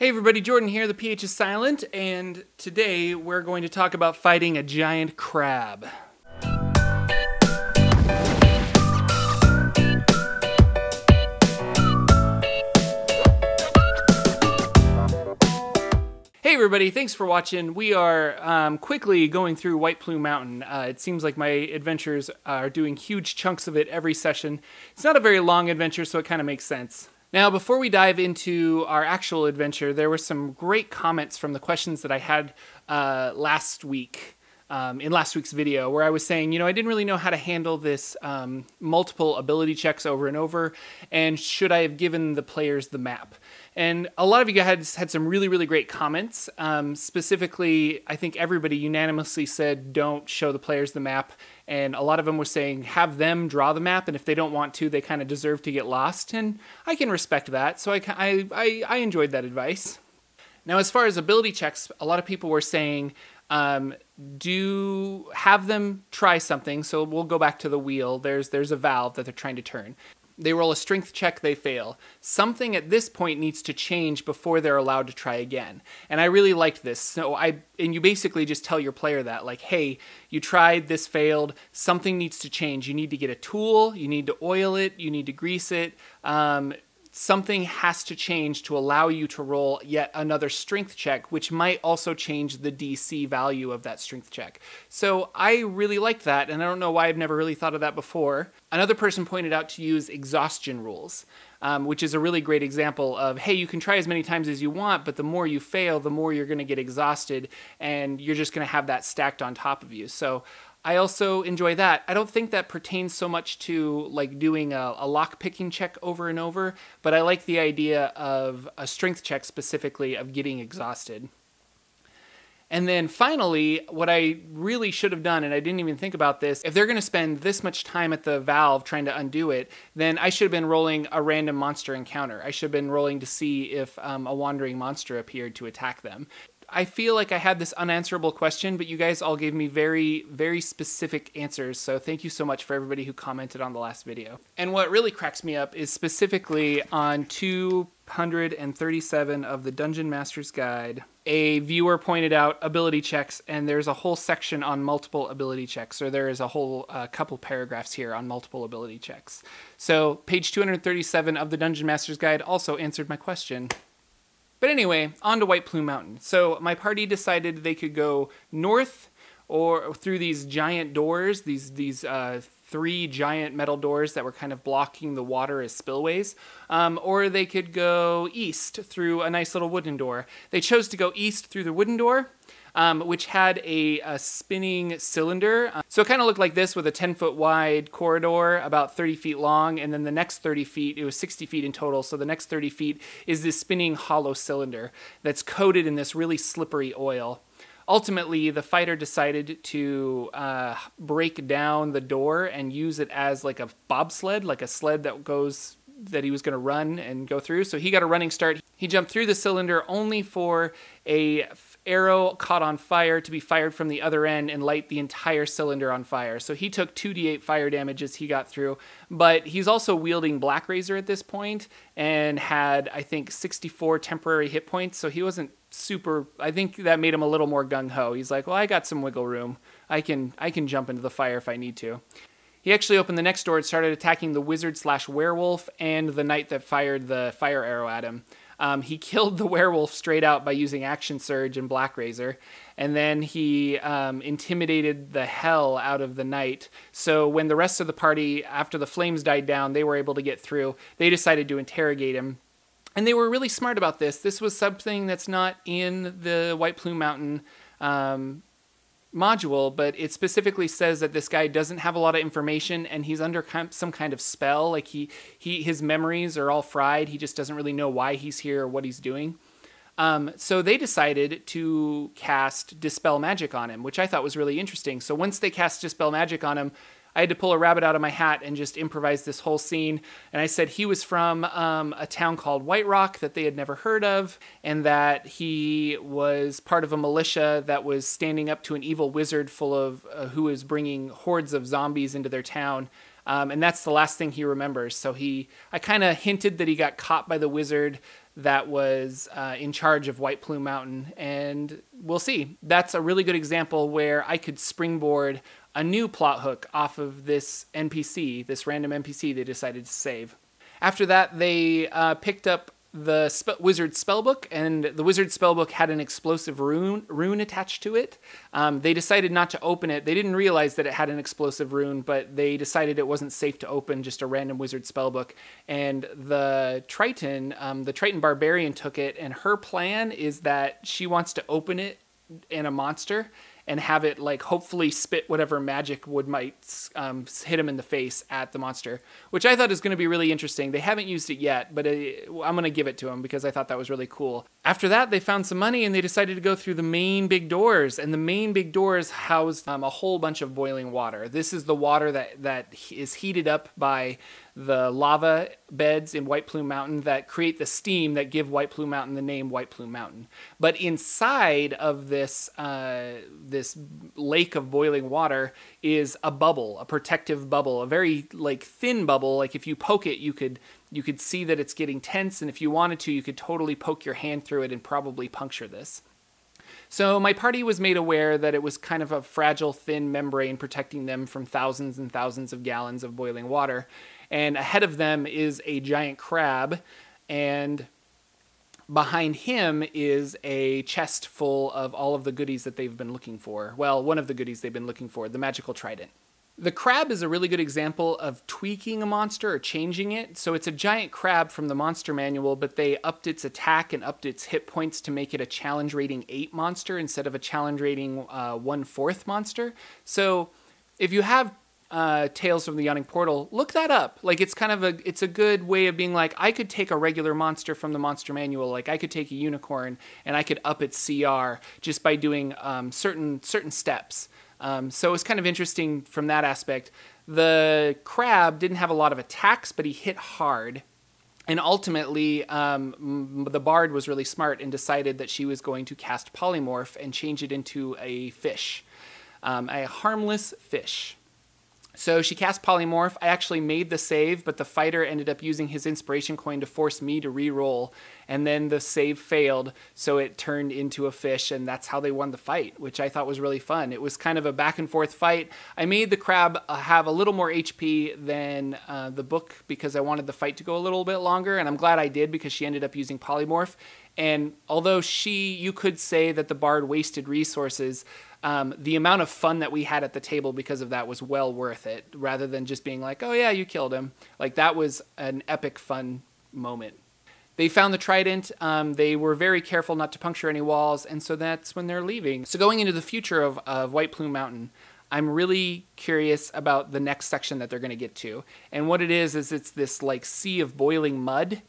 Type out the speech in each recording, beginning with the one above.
Hey everybody, Jordan here, the PH is silent, and today we're going to talk about fighting a giant crab. Hey everybody, thanks for watching. We are quickly going through White Plume Mountain. It seems like my adventures are doing huge chunks of it every session. It's not a very long adventure, so it kind of makes sense. Now, before we dive into our actual adventure, there were some great comments from the questions that I had last week, in last week's video, where I was saying, I didn't really know how to handle this multiple ability checks over and over, and should I have given the players the map? And a lot of you guys had some really, really great comments. Specifically, I think everybody unanimously said don't show the players the map, and a lot of them were saying have them draw the map, and if they don't want to, they kind of deserve to get lost, and I can respect that, so I enjoyed that advice. Now, as far as ability checks, a lot of people were saying do have them try something, so we'll go back to the wheel. There's a valve that they're trying to turn. They roll a strength check, they fail. Something at this point needs to change before they're allowed to try again. And I really liked this. So you basically just tell your player that, like, hey, you tried, this failed, something needs to change. You need to get a tool, you need to oil it, you need to grease it. Something has to change to allow you to roll yet another strength check, which might also change the DC value of that strength check. So I really liked that, and I don't know why I've never really thought of that before. Another person pointed out to use exhaustion rules, which is a really great example of, hey, you can try as many times as you want, but the more you fail, the more you're going to get exhausted, and you're just going to have that stacked on top of you. So I also enjoy that. I don't think that pertains so much to like doing a lock-picking check over and over, but I like the idea of a strength check specifically of getting exhausted. And then finally, what I really should have done, and I didn't even think about this, if they're going to spend this much time at the valve trying to undo it, then I should have been rolling a random monster encounter. I should have been rolling to see if a wandering monster appeared to attack them. I feel like I had this unanswerable question, but you guys all gave me very, very specific answers, so thank you so much for everybody who commented on the last video. And what really cracks me up is specifically on 237 of the Dungeon Master's Guide, a viewer pointed out ability checks, and there's a whole section on multiple ability checks, or there is a whole couple paragraphs here on multiple ability checks. So page 237 of the Dungeon Master's Guide also answered my question. But anyway, on to White Plume Mountain. So my party decided they could go north or through these giant doors, these three giant metal doors that were kind of blocking the water as spillways, or they could go east through a nice little wooden door. They chose to go east through the wooden door, which had a spinning cylinder. So it kind of looked like this with a 10-foot wide corridor, about 30 feet long, and then the next 30 feet, it was 60 feet in total, so the next 30 feet is this spinning hollow cylinder that's coated in this really slippery oil. Ultimately, the fighter decided to break down the door and use it as like a bobsled, like a sled that he was going to run and go through. So he got a running start. He jumped through the cylinder only for a arrow caught on fire to be fired from the other end and light the entire cylinder on fire. So he took 2d8 fire damage as he got through, but he's also wielding Black Razor at this point and had, I think, 64 temporary hit points, so he wasn't super, I think that made him a little more gung-ho. He's like, well, I got some wiggle room. I can jump into the fire if I need to. He actually opened the next door and started attacking the wizard/werewolf and the knight that fired the fire arrow at him. He killed the werewolf straight out by using Action Surge and Black Razor, and then he intimidated the hell out of the knight. So when the rest of the party, after the flames died down, they were able to get through, they decided to interrogate him. And they were really smart about this. This was something that's not in the White Plume Mountain module, but it specifically says that this guy doesn't have a lot of information and he's under some kind of spell. Like his memories are all fried. He just doesn't really know why he's here or what he's doing. So they decided to cast Dispel Magic on him, which I thought was really interesting. So once they cast Dispel Magic on him, I had to pull a rabbit out of my hat and just improvise this whole scene. And I said he was from a town called White Rock that they had never heard of, and that he was part of a militia that was standing up to an evil wizard full of who was bringing hordes of zombies into their town. And that's the last thing he remembers. So I kind of hinted that he got caught by the wizard that was in charge of White Plume Mountain, and we'll see. That's a really good example where I could springboard a new plot hook off of this NPC, this random NPC they decided to save. After that, they picked up the wizard spellbook, and the wizard spellbook had an explosive rune attached to it. They decided not to open it. They didn't realize that it had an explosive rune, but they decided it wasn't safe to open just a random wizard spellbook. And the Triton barbarian took it, and her plan is that she wants to open it in a monster and have it like hopefully spit whatever magic might hit him in the face at the monster, which I thought is going to be really interesting. They haven't used it yet, but I'm going to give it to them because I thought that was really cool. After that, they found some money and they decided to go through the main big doors, and the main big doors housed a whole bunch of boiling water. This is the water that is heated up by the lava beds in White Plume Mountain that create the steam that give White Plume Mountain the name White Plume Mountain. But inside of this this lake of boiling water is a bubble, a protective bubble, a very like thin bubble. Like if you poke it, you could see that it's getting tense, and if you wanted to, you could totally poke your hand through it and probably puncture this. So my party was made aware that it was kind of a fragile, thin membrane protecting them from thousands and thousands of gallons of boiling water. And ahead of them is a giant crab, and behind him is a chest full of all of the goodies that they've been looking for. Well, one of the goodies they've been looking for, the magical trident. The crab is a really good example of tweaking a monster or changing it. So it's a giant crab from the monster manual, but they upped its attack and upped its hit points to make it a challenge rating 8 monster instead of a challenge rating 1/4 monster. So if you have Tales from the Yawning Portal, look that up. Like it's a good way of being like, I could take a regular monster from the monster manual. Like I could take a unicorn and I could up its CR just by doing certain steps. So it's kind of interesting from that aspect. The crab didn't have a lot of attacks, but he hit hard. And ultimately, the bard was really smart and decided that she was going to cast Polymorph and change it into a fish, a harmless fish. So she cast Polymorph. I actually made the save, but the fighter ended up using his inspiration coin to force me to re-roll, and then the save failed, so it turned into a fish, and that's how they won the fight, which I thought was really fun. It was kind of a back-and-forth fight. I made the crab have a little more HP than the book because I wanted the fight to go a little bit longer, and I'm glad I did because she ended up using Polymorph. And although you could say that the bard wasted resources, the amount of fun that we had at the table because of that was well worth it, rather than just being like, oh yeah, you killed him. Like that was an epic fun moment. They found the trident. They were very careful not to puncture any walls, and so that's when they're leaving. So going into the future of White Plume Mountain, I'm really curious about the next section that they're going to get to. And what it is it's this like sea of boiling mud,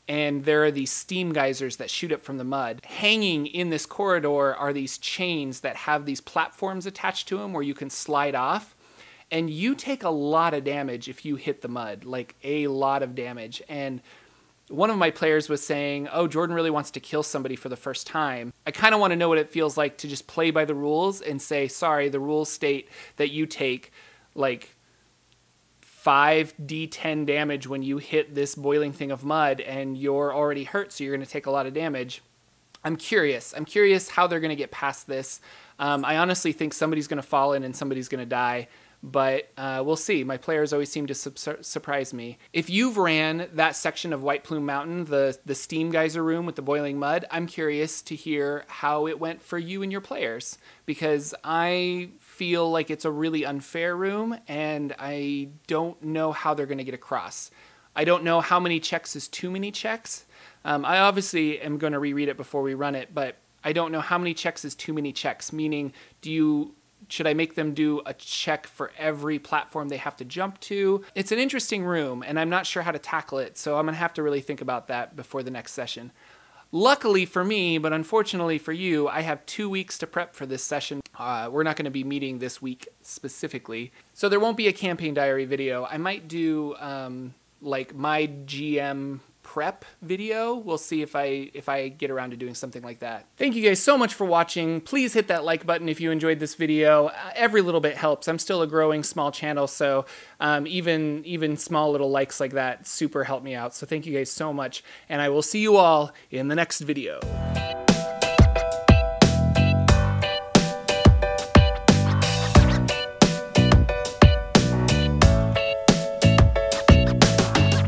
and there are these steam geysers that shoot up from the mud. Hanging in this corridor are these chains that have these platforms attached to them where you can slide off. And you take a lot of damage if you hit the mud, like a lot of damage. And one of my players was saying, oh, Jordan really wants to kill somebody for the first time. I kind of want to know what it feels like to just play by the rules and say, sorry, the rules state that you take like 5d10 damage when you hit this boiling thing of mud, and you're already hurt, so you're going to take a lot of damage. I'm curious how they're going to get past this. I honestly think somebody's going to fall in and somebody's going to die, but we'll see. My players always seem to surprise me. If you've ran that section of White Plume Mountain, the steam geyser room with the boiling mud, I'm curious to hear how it went for you and your players, because I feel like it's a really unfair room, and I don't know how they're going to get across. I don't know how many checks is too many checks. I obviously am going to reread it before we run it, but I don't know how many checks is too many checks, meaning should I make them do a check for every platform they have to jump to? It's an interesting room, and I'm not sure how to tackle it, so I'm going to have to really think about that before the next session. Luckily for me, but unfortunately for you, I have 2 weeks to prep for this session. We're not going to be meeting this week specifically, so there won't be a campaign diary video. I might do like my GM prep video. We'll see if I get around to doing something like that. Thank you guys so much for watching. Please hit that like button if you enjoyed this video. Every little bit helps. I'm still a growing small channel, so even small little likes like that super help me out. So thank you guys so much, and I will see you all in the next video.